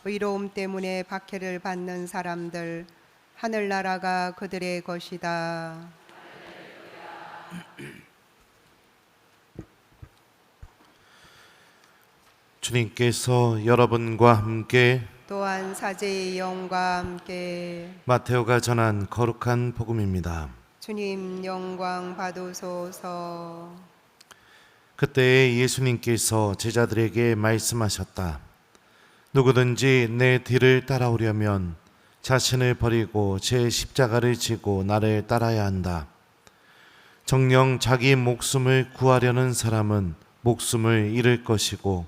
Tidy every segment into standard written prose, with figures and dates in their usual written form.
의로움 때문에 박해를 받는 사람들, 하늘나라가 그들의 것이다. 주님께서 여러분과 함께 또한 사제의 영과 함께 마테오가 전한 거룩한 복음입니다. 주님 영광 받으소서. 그때 예수님께서 제자들에게 말씀하셨다. 누구든지 내 뒤를 따라오려면 자신을 버리고 제 십자가를 지고 나를 따라야 한다. 정녕 자기 목숨을 구하려는 사람은 목숨을 잃을 것이고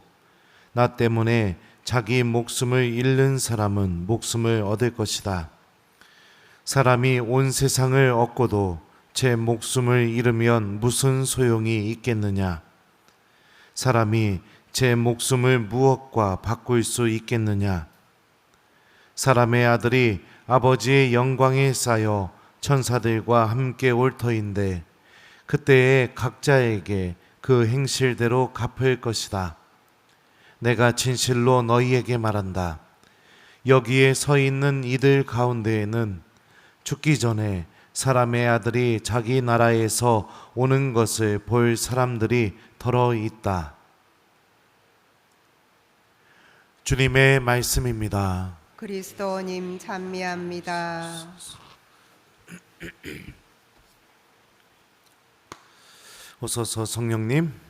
나 때문에 자기 목숨을 잃는 사람은 목숨을 얻을 것이다. 사람이 온 세상을 얻고도 제 목숨을 잃으면 무슨 소용이 있겠느냐? 사람이 제 목숨을 무엇과 바꿀 수 있겠느냐? 사람의 아들이 아버지의 영광에 쌓여 천사들과 함께 올 터인데 그때에 각자에게 그 행실대로 갚을 것이다. 내가 진실로 너희에게 말한다. 여기에 서 있는 이들 가운데에는 죽기 전에 사람의 아들이 자기 나라에서 오는 것을 볼 사람들이 더러 있다. 주님의 말씀입니다. 그리스도님 찬미합니다. 오소서 성령님.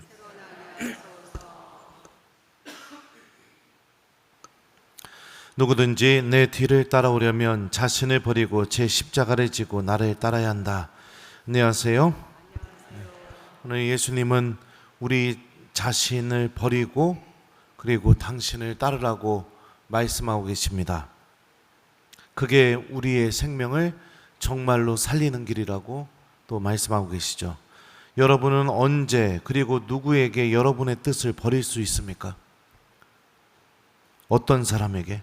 누구든지 내 뒤를 따라오려면 자신을 버리고 제 십자가를 지고 나를 따라야 한다. 안녕하세요. 오늘 예수님은 우리 자신을 버리고 그리고 당신을 따르라고 말씀하고 계십니다. 그게 우리의 생명을 정말로 살리는 길이라고 또 말씀하고 계시죠. 여러분은 언제 그리고 누구에게 여러분의 뜻을 버릴 수 있습니까? 어떤 사람에게?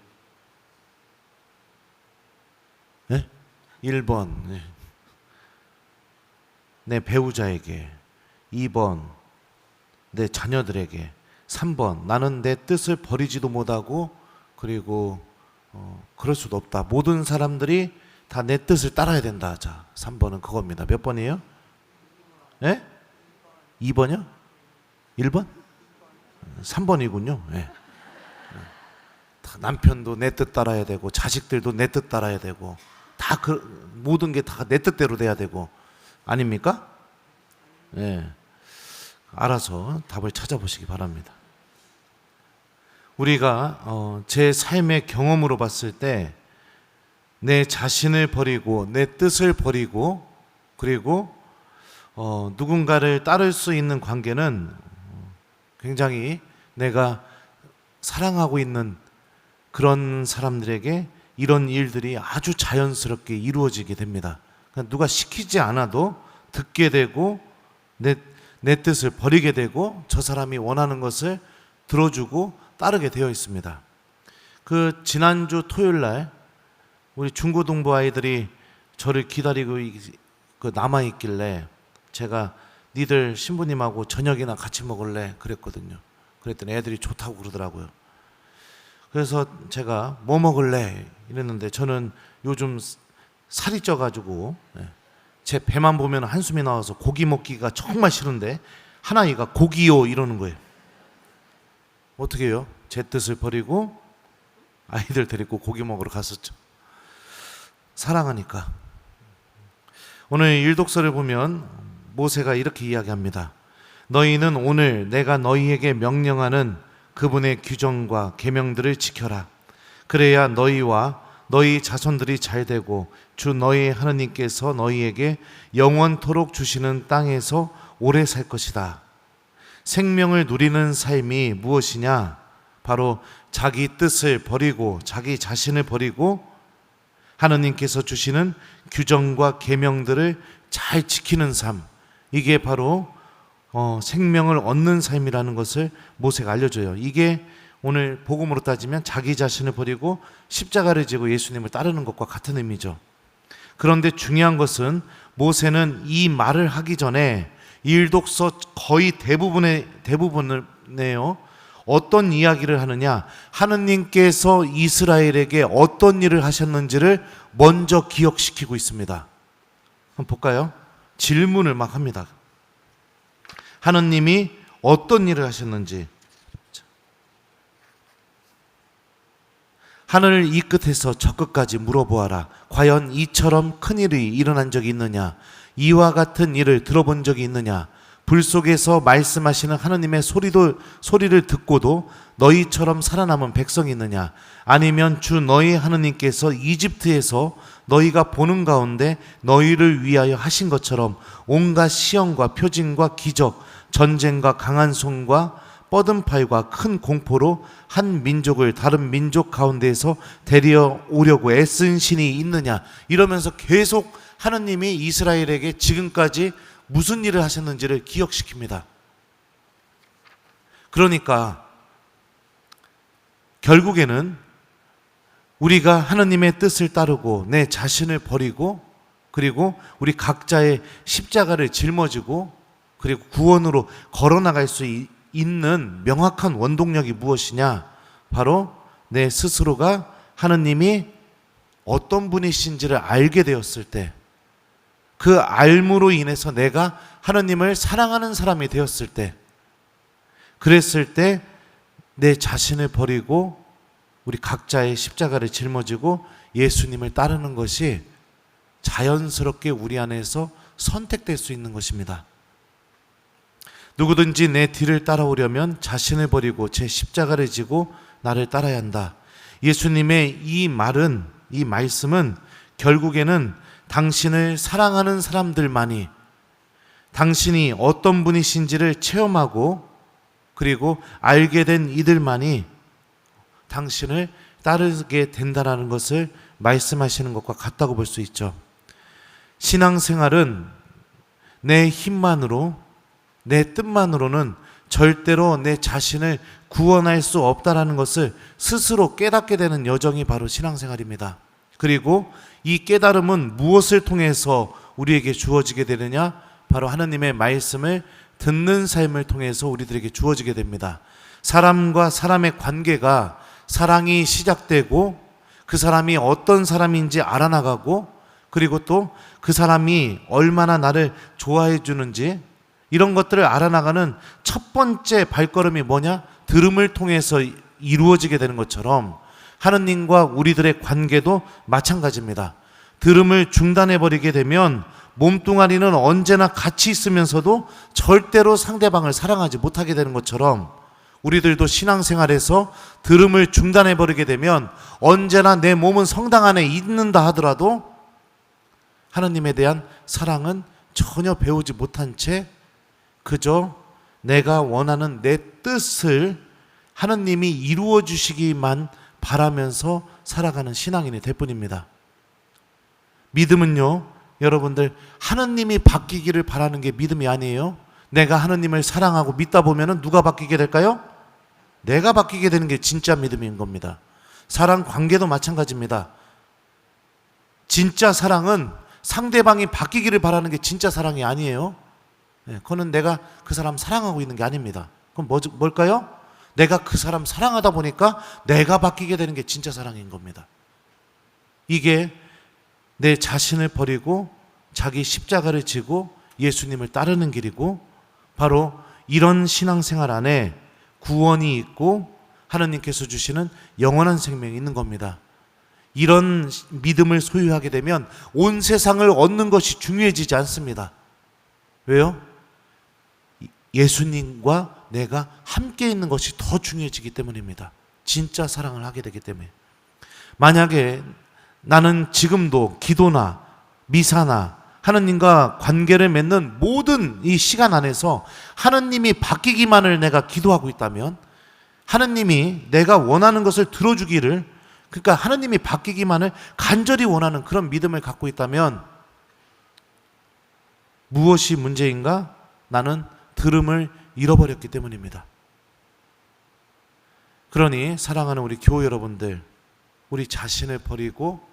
네? 1번 내 배우자에게, 2번 내 자녀들에게, 3번 나는 내 뜻을 버리지도 못하고 그리고 그럴 수도 없다. 모든 사람들이 다 내 뜻을 따라야 된다. 자, 3번은 그겁니다. 몇 번이에요? 네? 2번이요? 1번? 3번이군요. 네. 남편도 내 뜻 따라야 되고 자식들도 내 뜻 따라야 되고 다 모든 게 다 내 뜻대로 돼야 되고 아닙니까? 네. 알아서 답을 찾아보시기 바랍니다. 우리가 제 삶의 경험으로 봤을 때 내 자신을 버리고 내 뜻을 버리고 그리고 누군가를 따를 수 있는 관계는 굉장히 내가 사랑하고 있는 그런 사람들에게 이런 일들이 아주 자연스럽게 이루어지게 됩니다. 그러니까 누가 시키지 않아도 듣게 되고 내 뜻을 버리게 되고 저 사람이 원하는 것을 들어주고 따르게 되어 있습니다. 그 지난주 토요일 날 우리 중고등부 아이들이 저를 기다리고 남아있길래 제가 니들 신부님하고 저녁이나 같이 먹을래 그랬거든요. 그랬더니 애들이 좋다고 그러더라고요. 그래서 제가 뭐 먹을래 이랬는데 저는 요즘 살이 쪄가지고 제 배만 보면 한숨이 나와서 고기 먹기가 정말 싫은데 하나이가 고기요 이러는 거예요. 어떻게 해요? 제 뜻을 버리고 아이들 데리고 고기 먹으러 갔었죠. 사랑하니까. 오늘 일독서를 보면 모세가 이렇게 이야기합니다. 너희는 오늘 내가 너희에게 명령하는 그분의 규정과 계명들을 지켜라. 그래야 너희와 너희 자손들이 잘 되고 주 너희 하나님께서 너희에게 영원토록 주시는 땅에서 오래 살 것이다. 생명을 누리는 삶이 무엇이냐? 바로 자기 뜻을 버리고 자기 자신을 버리고 하나님께서 주시는 규정과 계명들을 잘 지키는 삶, 이게 바로 생명을 얻는 삶이라는 것을 모세가 알려줘요. 이게 오늘 복음으로 따지면 자기 자신을 버리고 십자가를 지고 예수님을 따르는 것과 같은 의미죠. 그런데 중요한 것은 모세는 이 말을 하기 전에 일독서 거의 대부분을 내요. 어떤 이야기를 하느냐? 하느님께서 이스라엘에게 어떤 일을 하셨는지를 먼저 기억시키고 있습니다. 한번 볼까요? 질문을 막 합니다. 하느님이 어떤 일을 하셨는지. 하늘을 이 끝에서 저 끝까지 물어보아라. 과연 이처럼 큰 일이 일어난 적이 있느냐? 이와 같은 일을 들어본 적이 있느냐? 불 속에서 말씀하시는 하느님의 소리를 듣고도 너희처럼 살아남은 백성이 있느냐? 아니면 주 너희 하느님께서 이집트에서 너희가 보는 가운데 너희를 위하여 하신 것처럼 온갖 시험과 표징과 기적, 전쟁과 강한 손과 뻗은 팔과 큰 공포로 한 민족을 다른 민족 가운데에서 데려오려고 애쓴 신이 있느냐? 이러면서 계속 하느님이 이스라엘에게 지금까지 무슨 일을 하셨는지를 기억시킵니다. 그러니까 결국에는 우리가 하느님의 뜻을 따르고 내 자신을 버리고 그리고 우리 각자의 십자가를 짊어지고 그리고 구원으로 걸어나갈 수 있는 명확한 원동력이 무엇이냐? 바로 내 스스로가 하느님이 어떤 분이신지를 알게 되었을 때, 그 알므로 인해서 내가 하느님을 사랑하는 사람이 되었을 때, 그랬을 때 내 자신을 버리고 우리 각자의 십자가를 짊어지고 예수님을 따르는 것이 자연스럽게 우리 안에서 선택될 수 있는 것입니다. 누구든지 내 뒤를 따라오려면 자신을 버리고 제 십자가를 지고 나를 따라야 한다. 예수님의 이 말씀은 결국에는 당신을 사랑하는 사람들만이 당신이 어떤 분이신지를 체험하고 그리고 알게 된 이들만이 당신을 따르게 된다는 것을 말씀하시는 것과 같다고 볼 수 있죠. 신앙생활은 내 힘만으로 내 뜻만으로는 절대로 내 자신을 구원할 수 없다라는 것을 스스로 깨닫게 되는 여정이 바로 신앙생활입니다. 그리고 이 깨달음은 무엇을 통해서 우리에게 주어지게 되느냐? 바로 하느님의 말씀을 듣는 삶을 통해서 우리들에게 주어지게 됩니다. 사람과 사람의 관계가 사랑이 시작되고 그 사람이 어떤 사람인지 알아나가고 그리고 또 그 사람이 얼마나 나를 좋아해 주는지 이런 것들을 알아나가는 첫 번째 발걸음이 뭐냐? 들음을 통해서 이루어지게 되는 것처럼 하느님과 우리들의 관계도 마찬가지입니다. 들음을 중단해버리게 되면 몸뚱아리는 언제나 같이 있으면서도 절대로 상대방을 사랑하지 못하게 되는 것처럼 우리들도 신앙생활에서 들음을 중단해버리게 되면 언제나 내 몸은 성당 안에 있는다 하더라도 하느님에 대한 사랑은 전혀 배우지 못한 채 그저 내가 원하는 내 뜻을 하느님이 이루어 주시기만 바라면서 살아가는 신앙인이 될 뿐입니다. 믿음은요, 여러분들 하느님이 바뀌기를 바라는 게 믿음이 아니에요. 내가 하느님을 사랑하고 믿다 보면 누가 바뀌게 될까요? 내가 바뀌게 되는 게 진짜 믿음인 겁니다. 사랑 관계도 마찬가지입니다. 진짜 사랑은 상대방이 바뀌기를 바라는 게 진짜 사랑이 아니에요. 그거는 내가 그 사람 사랑하고 있는 게 아닙니다. 그럼 뭘까요? 내가 그 사람 사랑하다 보니까 내가 바뀌게 되는 게 진짜 사랑인 겁니다. 이게 내 자신을 버리고 자기 십자가를 지고 예수님을 따르는 길이고 바로 이런 신앙생활 안에 구원이 있고 하느님께서 주시는 영원한 생명이 있는 겁니다. 이런 믿음을 소유하게 되면 온 세상을 얻는 것이 중요해지지 않습니다. 왜요? 예수님과 내가 함께 있는 것이 더 중요해지기 때문입니다. 진짜 사랑을 하게 되기 때문에. 만약에 나는 지금도 기도나 미사나 하느님과 관계를 맺는 모든 이 시간 안에서 하느님이 바뀌기만을 내가 기도하고 있다면 하느님이 내가 원하는 것을 들어주기를 그러니까 하느님이 바뀌기만을 간절히 원하는 그런 믿음을 갖고 있다면 무엇이 문제인가? 나는 들음을 잃어버렸기 때문입니다. 그러니 사랑하는 우리 교우 여러분들, 우리 자신을 버리고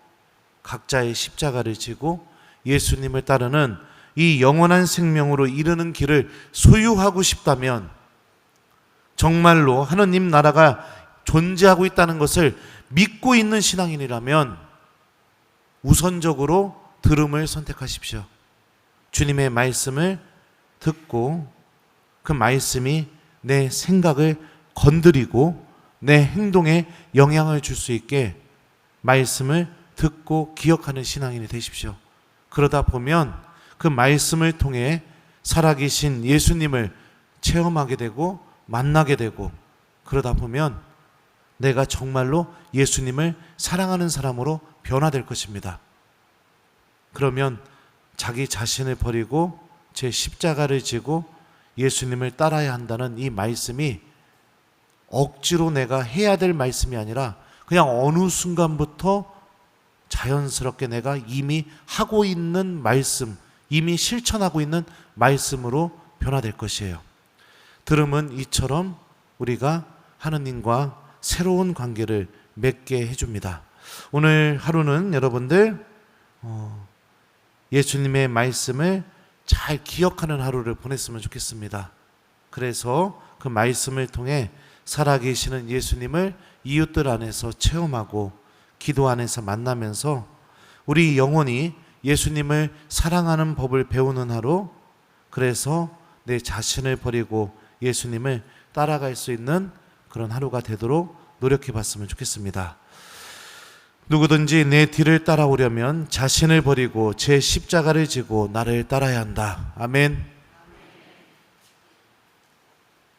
각자의 십자가를 지고 예수님을 따르는 이 영원한 생명으로 이르는 길을 소유하고 싶다면 정말로 하느님 나라가 존재하고 있다는 것을 믿고 있는 신앙인이라면 우선적으로 들음을 선택하십시오. 주님의 말씀을 듣고 그 말씀이 내 생각을 건드리고 내 행동에 영향을 줄 수 있게 말씀을 듣고 기억하는 신앙인이 되십시오. 그러다 보면 그 말씀을 통해 살아계신 예수님을 체험하게 되고 만나게 되고, 그러다 보면 내가 정말로 예수님을 사랑하는 사람으로 변화될 것입니다. 그러면 자기 자신을 버리고 제 십자가를 지고 예수님을 따라야 한다는 이 말씀이 억지로 내가 해야 될 말씀이 아니라 그냥 어느 순간부터 자연스럽게 내가 이미 하고 있는 말씀, 이미 실천하고 있는 말씀으로 변화될 것이에요. 들음은 이처럼 우리가 하느님과 새로운 관계를 맺게 해줍니다. 오늘 하루는 여러분들 예수님의 말씀을 잘 기억하는 하루를 보냈으면 좋겠습니다. 그래서 그 말씀을 통해 살아계시는 예수님을 이웃들 안에서 체험하고 기도 안에서 만나면서 우리 영혼이 예수님을 사랑하는 법을 배우는 하루, 그래서 내 자신을 버리고 예수님을 따라갈 수 있는 그런 하루가 되도록 노력해 봤으면 좋겠습니다. 누구든지 내 뒤를 따라오려면 자신을 버리고 제 십자가를 지고 나를 따라야 한다. 아멘.